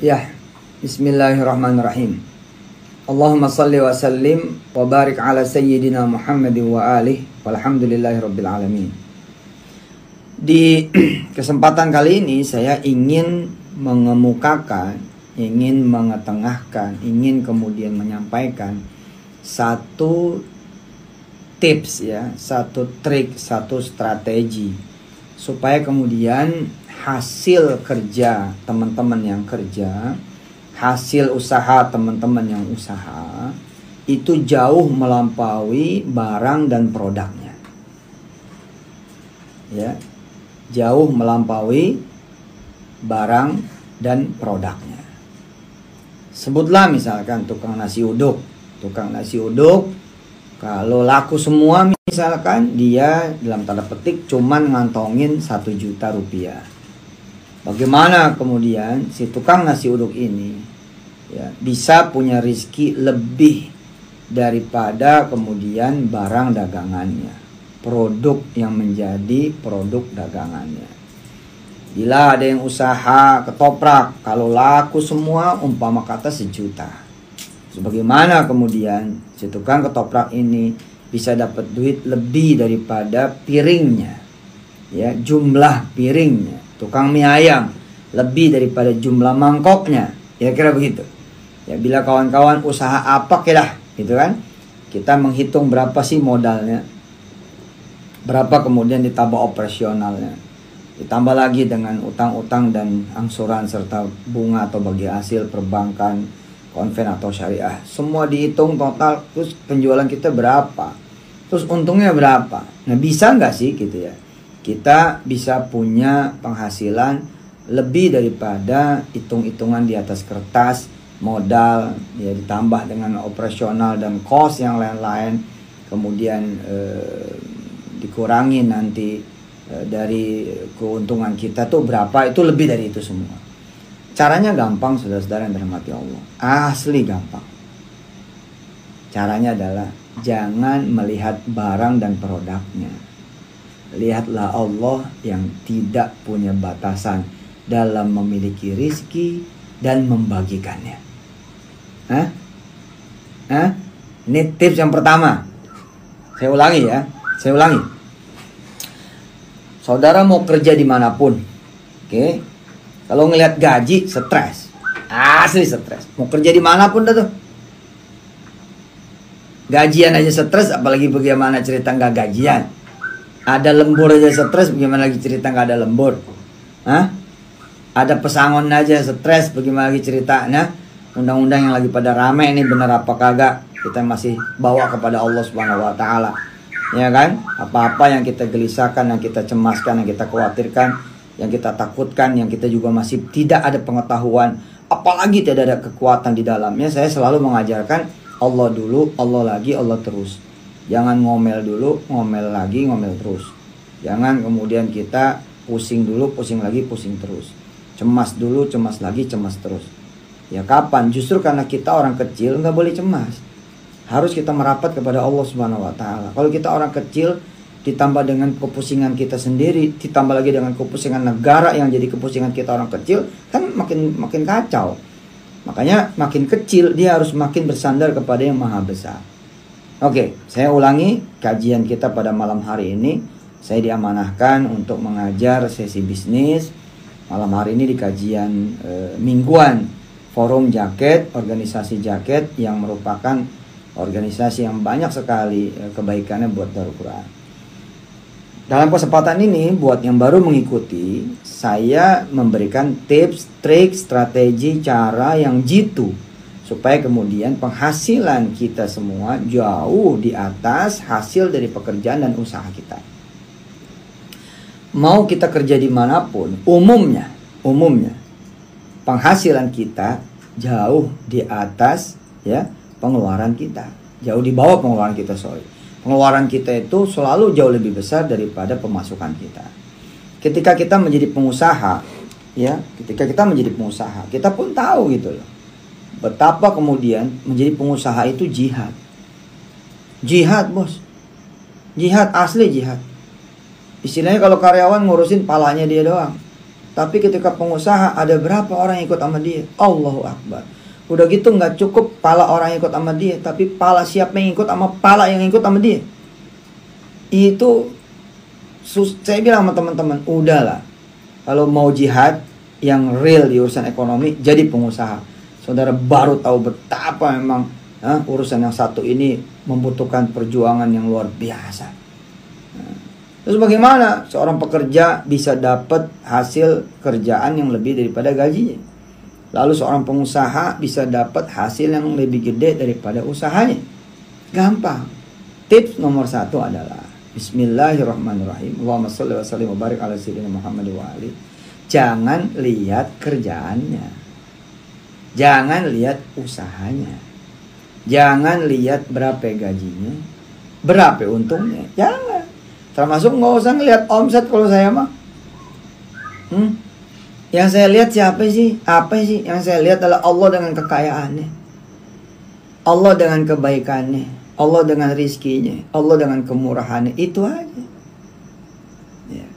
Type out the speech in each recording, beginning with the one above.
Ya, bismillahirrahmanirrahim. Allahumma salli wa sallim wa barik ala sayyidina Muhammadin wa alih walhamdulillahi rabbil alamin. Di kesempatan kali ini saya ingin mengemukakan, ingin mengetengahkan, ingin kemudian menyampaikan satu tips ya, satu trik, satu strategi supaya kemudian hasil kerja teman-teman yang kerja, hasil usaha teman-teman yang usaha itu jauh melampaui barang dan produknya. Ya, jauh melampaui barang dan produknya. Sebutlah misalkan tukang nasi uduk. Tukang nasi uduk kalau laku semua misalkan dia dalam tanda petik cuman ngantongin 1 juta rupiah. Bagaimana kemudian si tukang nasi uduk ini ya, bisa punya rezeki lebih daripada kemudian barang dagangannya, produk yang menjadi produk dagangannya. Bila ada yang usaha ketoprak, kalau laku semua umpama kata 1 juta. Sebagaimana kemudian si tukang ketoprak ini bisa dapat duit lebih daripada piringnya, ya, jumlah piringnya. Tukang mie ayam lebih daripada jumlah mangkoknya, kira-kira begitu. Ya, bila kawan-kawan usaha apa lah, gitu kan? Kita menghitung berapa sih modalnya, berapa kemudian ditambah operasionalnya, ditambah lagi dengan utang-utang dan angsuran serta bunga atau bagi hasil perbankan, konven atau syariah, semua dihitung total, terus penjualan kita berapa, terus untungnya berapa. Nah, bisa nggak sih gitu ya, kita bisa punya penghasilan lebih daripada hitung-hitungan di atas kertas, modal ya ditambah dengan operasional dan cost yang lain-lain, kemudian dikurangi nanti dari keuntungan kita tuh berapa, itu lebih dari itu semua. Caranya gampang saudara-saudara yang dirahmati Allah, asli gampang. Caranya adalah jangan melihat barang dan produknya. Lihatlah Allah yang tidak punya batasan dalam memiliki rizki dan membagikannya. Ini tips yang pertama. Saya ulangi ya, saya ulangi. Saudara mau kerja dimanapun, oke? Kalau ngelihat gaji, stres. Asli stres. Mau kerja dimanapun dah tuh. Gajian aja stres, apalagi bagaimana cerita nggak gajian. Ada lembur aja stres, bagaimana lagi cerita nggak ada lembur? Ada pesangon aja stres, bagaimana lagi ceritanya? Undang-undang yang lagi pada rame ini benar apa kagak? Kita masih bawa kepada Allah Subhanahu Wa Taala, ya kan? Apa-apa yang kita gelisahkan, yang kita cemaskan, yang kita khawatirkan, yang kita takutkan, yang kita juga masih tidak ada pengetahuan, apalagi tidak ada kekuatan di dalamnya. Saya selalu mengajarkan Allah dulu, Allah lagi, Allah terus. Jangan ngomel dulu, ngomel lagi, ngomel terus. Jangan kemudian kita pusing dulu, pusing lagi, pusing terus. Cemas dulu, cemas lagi, cemas terus. Ya kapan? Justru karena kita orang kecil nggak boleh cemas. Harus kita merapat kepada Allah Subhanahu Wa Taala. Kalau kita orang kecil ditambah dengan kepusingan kita sendiri, ditambah lagi dengan kepusingan negara yang jadi kepusingan kita orang kecil, kan makin kacau. Makanya makin kecil dia harus makin bersandar kepada yang maha besar. Oke, saya ulangi kajian kita pada malam hari ini. Saya diamanahkan untuk mengajar sesi bisnis malam hari ini di kajian mingguan Forum Jaket, organisasi jaket yang merupakan organisasi yang banyak sekali kebaikannya buat Darul Quran. Dalam kesempatan ini, buat yang baru mengikuti, saya memberikan tips, trik, strategi, cara yang jitu supaya kemudian penghasilan kita semua jauh di atas hasil dari pekerjaan dan usaha kita. Mau kita kerja dimanapun, umumnya penghasilan kita jauh di atas ya pengeluaran kita, jauh di bawah pengeluaran kita. Pengeluaran kita itu selalu jauh lebih besar daripada pemasukan kita. Ketika kita menjadi pengusaha, ya, kita pun tahu gitu loh, betapa kemudian menjadi pengusaha itu jihad. Jihad, bos. Jihad, asli jihad. Istilahnya kalau karyawan ngurusin palanya dia doang. Tapi ketika pengusaha, ada berapa orang yang ikut sama dia? Allahu Akbar. Udah gitu nggak cukup pala orang yang ikut sama dia, tapi pala siapa yang ikut sama pala yang ikut sama dia. Itu saya bilang sama teman-teman, udahlah. Kalau mau jihad yang real di urusan ekonomi, jadi pengusaha. Saudara baru tahu betapa memang urusan yang satu ini membutuhkan perjuangan yang luar biasa. Terus bagaimana seorang pekerja bisa dapat hasil kerjaan yang lebih daripada gajinya? Lalu seorang pengusaha bisa dapat hasil yang lebih gede daripada usahanya? Gampang. Tips nomor 1 adalah Bismillahirrahmanirrahim. Allahumma sholli wa sallim wa barik ala sayyidina Muhammad wa ali. Jangan lihat kerjaannya. Jangan lihat usahanya. Jangan lihat berapa gajinya, berapa untungnya. Jangan. Termasuk nggak usah ngelihat omset kalau saya mah. Yang saya lihat siapa sih? Apa sih? Yang saya lihat adalah Allah dengan kekayaannya, Allah dengan kebaikannya, Allah dengan rizkinya, Allah dengan kemurahannya. Itu aja. Ya.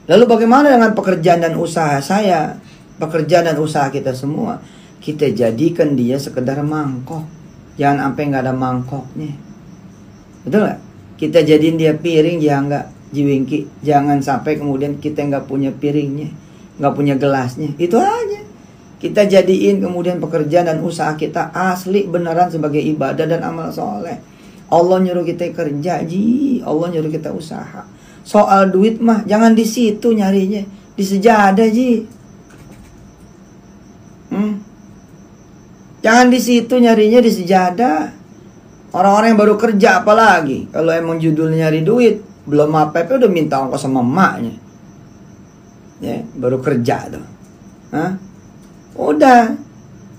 Lalu bagaimana dengan pekerjaan dan usaha saya? Pekerjaan dan usaha kita semua, kita jadikan dia sekedar mangkok. Jangan sampai nggak ada mangkoknya. Betul nggak? Kita jadiin dia piring, ya nggak jiwingki. Jangan sampai kemudian kita nggak punya piringnya, nggak punya gelasnya. Itu aja. Kita jadiin kemudian pekerjaan dan usaha kita asli beneran sebagai ibadah dan amal soleh. Allah nyuruh kita kerja, Allah nyuruh kita usaha. Soal duit mah jangan di situ nyarinya, di sejadah Jangan di situ nyarinya, di sejadah. Orang-orang yang baru kerja apalagi, kalau emang judulnya nyari duit, belum apa-apa udah minta ongkos sama emaknya. Ya, baru kerja tuh. Udah.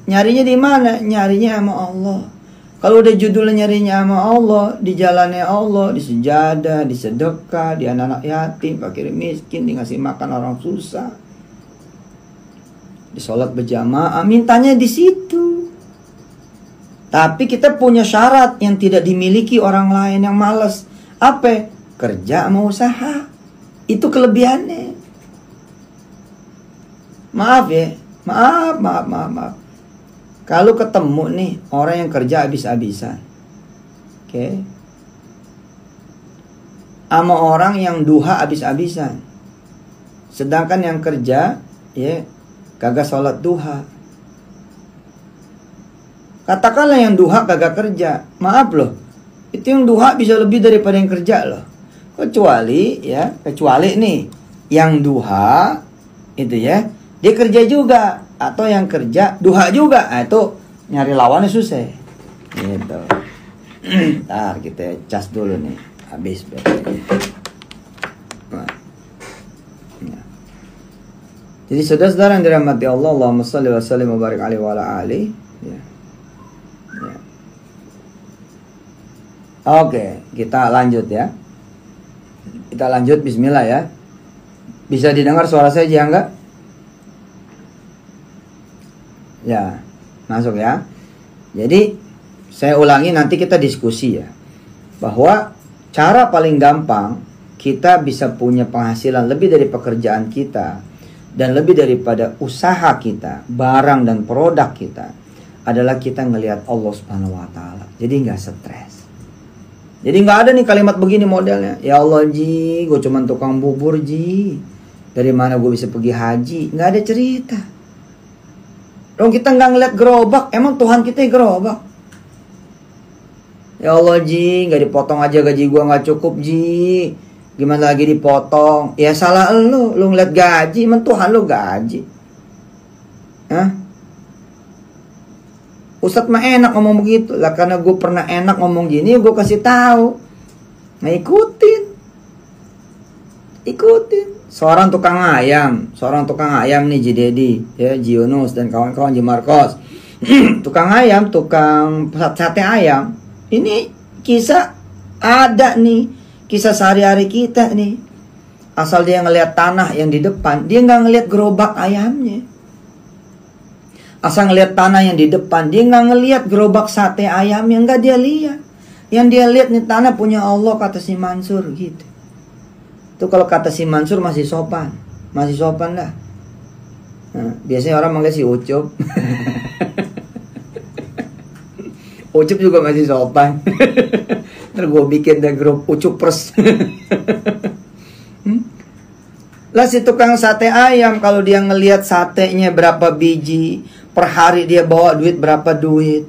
Nyarinya di mana? Nyarinya sama Allah. Kalau udah judulnya nyarinya sama Allah, di jalannya Allah, di sejadah, di sedekah, di anak-anak yatim, fakir miskin, di ngasih makan orang susah, di sholat berjamaah, mintanya di situ. Tapi kita punya syarat yang tidak dimiliki orang lain yang malas. Apa? Kerja sama usaha. Itu kelebihannya. Maaf ya. Maaf. Kalau ketemu nih orang yang kerja habis-habisan, oke, sama orang yang duha habis-habisan, sedangkan yang kerja ya kagak sholat duha. Katakanlah yang duha kagak kerja, maaf loh, itu yang duha bisa lebih daripada yang kerja loh. Kecuali nih yang duha itu ya dia kerja juga, atau yang kerja duha juga. Nah, itu nyari lawannya susah gitu. Ntar kita cas dulu nih, habis baterainya. Jadi saudara-saudara yang dirahmati Allah, Allahumma sholli wa sallim wa barik alaihi wa ala alihi. Oke, kita lanjut ya. Kita lanjut, bismillah ya. Bisa didengar suara saya ya enggak? Ya, masuk ya. Jadi, saya ulangi nanti kita diskusi ya. Bahwa cara paling gampang kita bisa punya penghasilan lebih dari pekerjaan kita dan lebih daripada usaha kita, barang dan produk kita, adalah kita ngelihat Allah Subhanahu wa taala. Jadi enggak stres. Jadi nggak ada nih kalimat begini modelnya. Ya Allah ji, gue cuman tukang bubur ji. Dari mana gue bisa pergi haji? Nggak ada cerita. Dong kita nggak ngeliat gerobak. Emang Tuhan kita gerobak? Ya Allah ji, nggak dipotong aja gaji gue nggak cukup ji. Gimana lagi dipotong? Ya salah lu ngeliat gaji. Emang Tuhan lu gaji? Ustadz mah enak ngomong begitu lah, karena gue pernah enak ngomong gini, gue kasih tahu. Nah ikutin. Seorang tukang ayam nih, Ji Dedi, ya, Ji Yunus dan kawan-kawan, Ji Marcos. Tukang ayam, tukang sate ayam. Ini kisah ada nih, kisah sehari-hari kita nih. Asal dia ngelihat tanah yang di depan, dia nggak ngelihat gerobak ayamnya. Asal ngelihat tanah yang di depan, dia nggak ngelihat gerobak sate ayam yang nggak dia lihat. Yang dia lihat nih tanah punya Allah, kata si Mansur gitu. Itu kalau kata si Mansur masih sopan dah. Nah, biasanya orang manggil si Ucup. Ucup juga masih sopan. Ntar gue bikin deh grup Ucupers. Lah si tukang sate ayam, kalau dia ngelihat satenya berapa biji per hari, dia bawa duit berapa duit?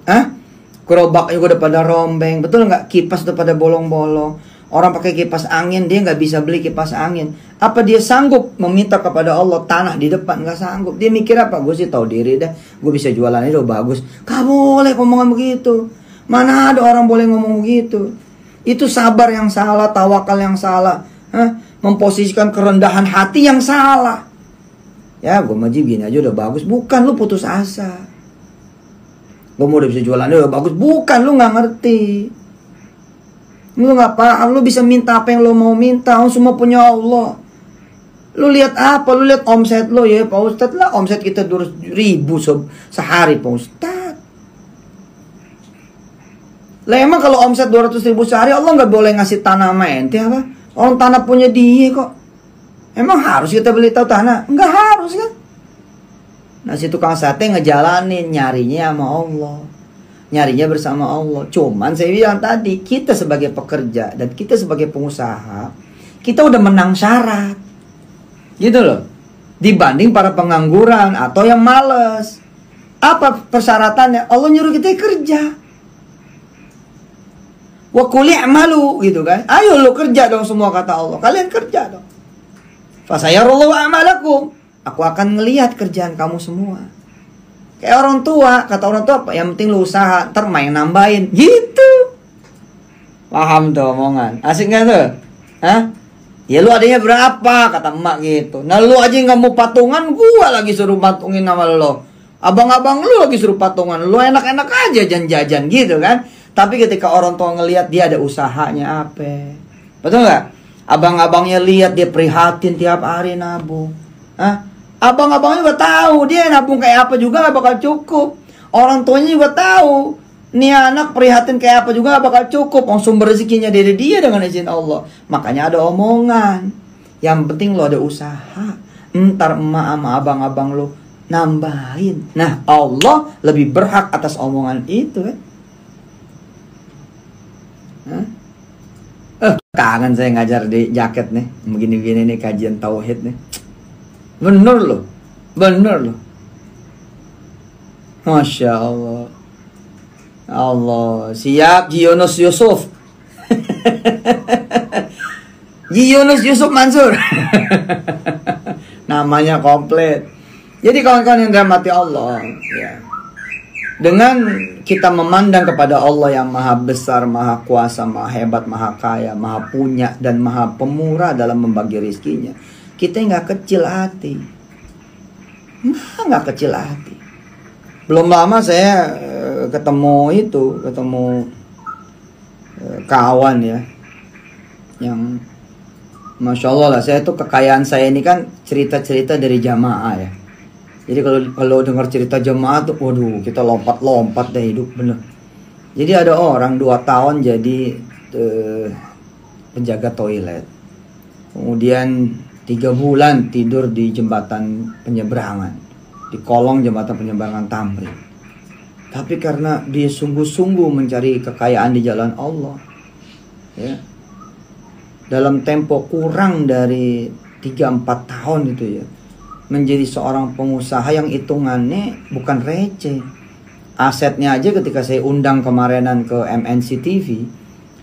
Gerobaknya udah pada rombeng, betul nggak? Kipas udah pada bolong-bolong. Orang pakai kipas angin, dia nggak bisa beli kipas angin. Apa dia sanggup meminta kepada Allah tanah di depan? Nggak sanggup. Dia mikir apa? Gue sih tahu diri dah. Gue bisa jualan itu bagus. Kamu boleh ngomongan begitu. Mana ada orang boleh ngomong begitu? Itu sabar yang salah, tawakal yang salah. Memposisikan kerendahan hati yang salah. Ya, gue maji gini aja udah bagus. Bukan, lu putus asa. Gue mau udah bisa jualan udah bagus. Bukan, lu nggak ngerti. Lu nggak paham, lu bisa minta apa yang lu mau minta, semua punya Allah. Lu lihat apa? Lu lihat omset lu ya Pak Ustadz lah, omset kita 200.000 sehari Pak Ustadz. Lah emang kalau omset 200.000 sehari Allah nggak boleh ngasih tanah sama ente apa? Orang tanah punya dia kok. Emang harus kita beli tahu tanah? Nggak harus kan? Nah si tukang sate ngejalanin nyarinya sama Allah, nyarinya bersama Allah. Cuman saya bilang tadi, kita sebagai pekerja dan kita sebagai pengusaha, kita udah menang syarat. Gitu loh. Dibanding para pengangguran atau yang males. Apa persyaratannya? Allah nyuruh kita kerja. Wa qul i'malu gitu kan. Ayo lo kerja dong semua kata Allah. Kalian kerja dong. Fasayarallahu a'malakum. Aku akan ngelihat kerjaan kamu semua. Kayak orang tua, kata orang tua apa? Yang penting lu usaha, ntar main nambahin. Gitu. Paham tuh omongan. Asik gak tuh? Ya lu adanya berapa? Kata emak gitu. Nah lu aja gak mau patungan, gua lagi suruh patungin sama lo. Abang-abang lu lagi suruh patungan. Lu enak-enak aja jajan-jajan gitu kan. Tapi ketika orang tua ngelihat dia ada usahanya apa? Betul gak? Abang-abangnya lihat dia prihatin tiap hari nabung. Abang-abangnya juga tahu dia nabung kayak apa juga gak bakal cukup. Orang tuanya juga tahu nih anak prihatin kayak apa juga gak bakal cukup. Sumber rezekinya dari dia dengan izin Allah. Makanya ada omongan. Yang penting lo ada usaha. Ntar emak sama abang-abang lo nambahin. Nah Allah lebih berhak atas omongan itu kan. Kangen saya ngajar di jaket nih. Begini-begini nih kajian tauhid nih. Bener loh. Bener loh. Masya Allah. Allah. Siap Yunus Yusuf. Yunus Yusuf Mansur. Namanya komplit. Jadi kawan-kawan yang dirahmati Allah ya. Dengan kita memandang kepada Allah yang maha besar, maha kuasa, maha hebat, maha kaya, maha punya, dan maha pemurah dalam membagi rizkinya, kita nggak kecil hati. Nggak kecil hati. Belum lama saya ketemu kawan ya, yang Masya Allah lah, saya tuh kekayaan saya ini kan cerita-cerita dari jamaah ya. Jadi kalau dengar cerita jemaah tuh, waduh, kita lompat-lompat deh hidup bener. Jadi ada orang 2 tahun jadi penjaga toilet. Kemudian 3 bulan tidur di jembatan penyeberangan, di kolong jembatan penyeberangan Tamrin. Tapi karena dia sungguh-sungguh mencari kekayaan di jalan Allah, ya, dalam tempo kurang dari 3-4 tahun itu ya, menjadi seorang pengusaha yang hitungannya bukan receh. Asetnya aja ketika saya undang kemarinan ke MNC TV,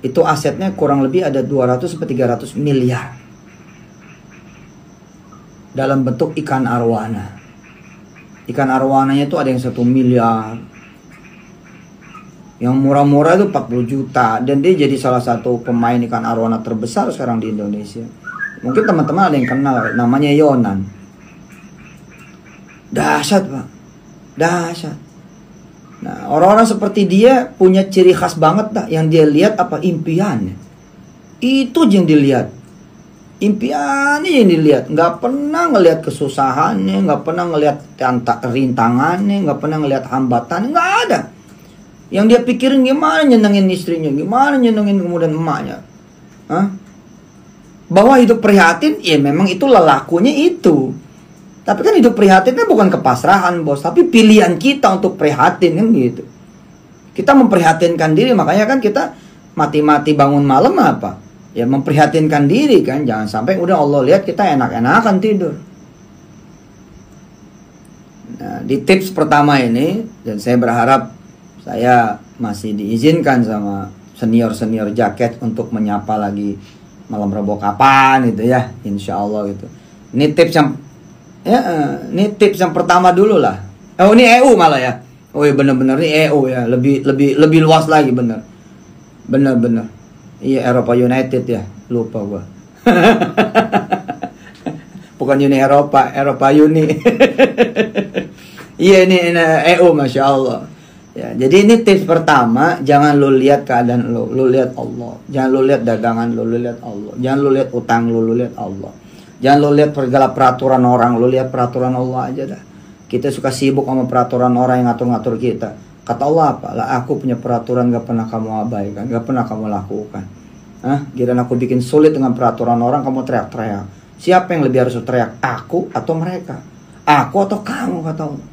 itu asetnya kurang lebih ada 200-300 miliar. Dalam bentuk ikan arwana. Ikan arwananya itu ada yang 1 miliar. Yang murah-murah itu 40 juta. Dan dia jadi salah satu pemain ikan arwana terbesar sekarang di Indonesia. Mungkin teman-teman ada yang kenal, namanya Yonan. Dahsyat Pak, dahsyat. Nah orang-orang seperti dia punya ciri khas banget dah. Yang dia lihat apa? Impiannya. Itu yang dilihat. Impiannya yang dilihat. Nggak pernah ngelihat kesusahannya, nggak pernah ngelihat rintangannya, nggak pernah ngelihat hambatannya, nggak ada. Yang dia pikirin gimana nyenengin istrinya, gimana nyenengin kemudian emaknya. Bahwa hidup prihatin, ya memang itu lelakunya itu. Tapi kan hidup prihatin kan bukan kepasrahan, bos, tapi pilihan kita untuk prihatin kan gitu. Kita memprihatinkan diri, makanya kan kita mati-mati bangun malam apa? Ya memprihatinkan diri kan, jangan sampai udah Allah lihat kita enak-enakan tidur. Nah, di tips pertama ini, dan saya berharap saya masih diizinkan sama senior-senior jaket untuk menyapa lagi malam Rebo kapan gitu ya, insya Allah gitu. Ini tips yang ini tips yang pertama dulu lah. Oh ini EU malah ya. Oh iya bener-bener ini EU ya, lebih luas lagi bener. Bener-bener. Iya Eropa United ya, lupa gua. Bukan Uni Eropa, Eropa Uni. Iya ini EU, Masya Allah. Ya, jadi ini tips pertama, jangan lu lihat keadaan lu lihat Allah. Jangan lu lihat dagangan lu lihat Allah. Jangan lu lihat utang lu lihat Allah. Jangan lu lihat segala peraturan orang, lu lihat peraturan Allah aja dah. Kita suka sibuk sama peraturan orang yang ngatur-ngatur kita. Kata Allah apa? Lah aku punya peraturan gak pernah kamu abaikan, gak pernah kamu lakukan. Giliran aku bikin sulit dengan peraturan orang, kamu teriak-teriak. Siapa yang lebih harus teriak? Aku atau mereka? Aku atau kamu, kata Allah.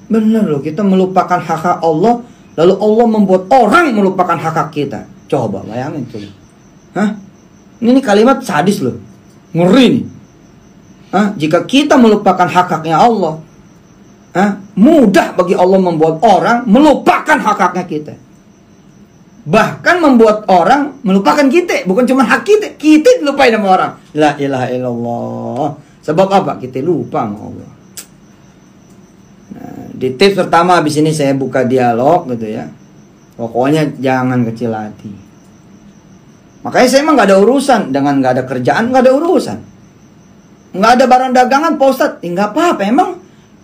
Benar loh, kita melupakan hak Allah, lalu Allah membuat orang melupakan hak kita. Coba bayangin coba. Ini kalimat sadis loh, ngeri nih. Jika kita melupakan hak-haknya Allah, mudah bagi Allah membuat orang melupakan hak-haknya kita. Bahkan membuat orang melupakan kita, bukan cuma hak kita dilupain sama orang. La ilaha illallah. Sebab apa? Kita lupa sama Allah. Nah, di tips pertama habis ini saya buka dialog gitu ya. Pokoknya jangan kecil hati. Makanya saya emang gak ada urusan dengan gak ada kerjaan, gak ada urusan. Nggak ada barang dagangan, Pak Ustadz. Nggak apa-apa,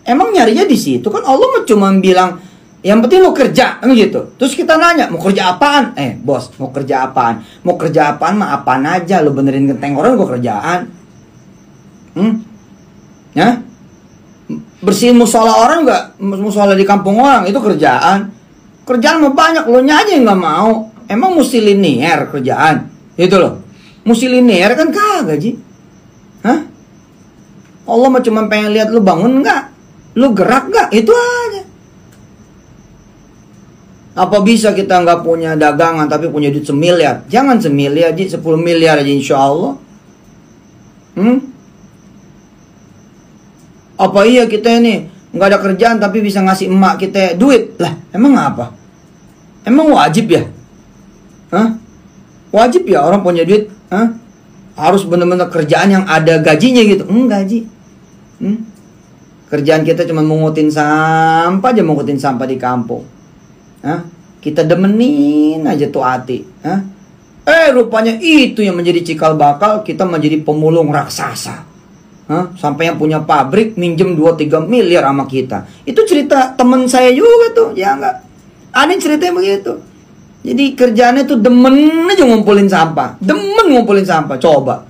emang nyarinya di situ kan. Allah cuma bilang yang penting lo kerja kan gitu. Terus kita nanya mau kerja apaan? Bos, mau kerja apaan? Mau kerja apaan mah apaan aja. Lo benerin genteng orang gue kerjaan. Ya, bersihin musola orang nggak? Musola di kampung orang itu kerjaan. Kerjaan mah banyak, lo nyanyi nggak mau. Emang mesti linier kerjaan itu loh. Mesti linier kan kagak Ji. Allah mah cuma pengen lihat lu bangun nggak, lu gerak nggak, itu aja. Apa bisa kita nggak punya dagangan tapi punya duit 1 miliar? Jangan 1 miliar Ji, 10 miliar aja insya Allah. Apa iya kita ini nggak ada kerjaan tapi bisa ngasih emak kita duit? Lah emang apa? Emang wajib ya? Wajib ya orang punya duit? Harus benar-benar kerjaan yang ada gajinya gitu? Enggak Ji. Kerjaan kita cuma mungutin sampah aja, mungutin sampah di kampung. Kita demenin aja tuh hati. Rupanya itu yang menjadi cikal bakal kita menjadi pemulung raksasa. Sampai yang punya pabrik minjem 2-3 miliar sama kita. Itu cerita temen saya juga tuh. Ya enggak? Ada ceritanya begitu. Jadi kerjaannya tuh demen aja ngumpulin sampah. Demen ngumpulin sampah. Coba.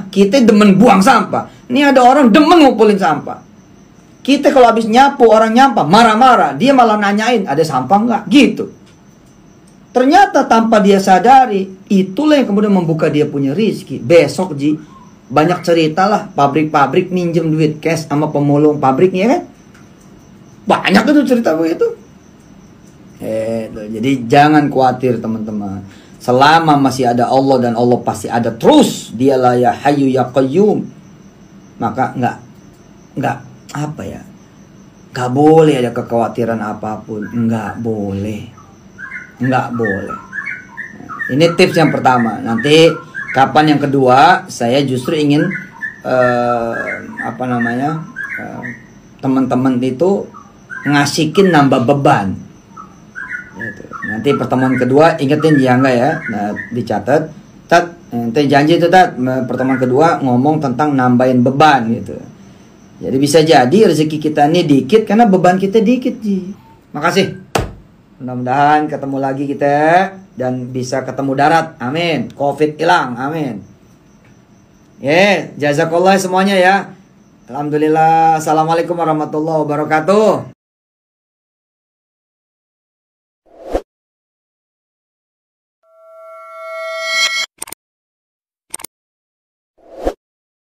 Kita demen buang sampah. Ini ada orang demen ngumpulin sampah. Kita kalau habis nyapu, orang nyampah, marah-marah. Dia malah nanyain, ada sampah nggak? Gitu. Ternyata tanpa dia sadari, itulah yang kemudian membuka dia punya rezeki. Besok Ji, banyak cerita lah. Pabrik-pabrik minjem duit cash sama pemulung pabriknya kan. Banyak itu cerita begitu. Jadi jangan khawatir teman-teman. Selama masih ada Allah dan Allah pasti ada terus. Dialah ya Hayyu ya Qayyum. Maka nggak apa ya, nggak boleh ada kekhawatiran apapun. Nggak boleh. Ini tips yang pertama. Nanti kapan yang kedua saya justru ingin teman-teman itu ngasihin nambah beban. Nanti pertemuan kedua ingetin ya enggak ya, dicatat. Nanti janji itu pertemuan kedua ngomong tentang nambahin beban gitu. Jadi bisa jadi rezeki kita ini dikit karena beban kita dikit Ji. Makasih. Mudah-mudahan ketemu lagi kita dan bisa ketemu darat. Amin. Covid hilang. Amin. Jazakallah semuanya ya. Alhamdulillah. Assalamualaikum warahmatullahi wabarakatuh.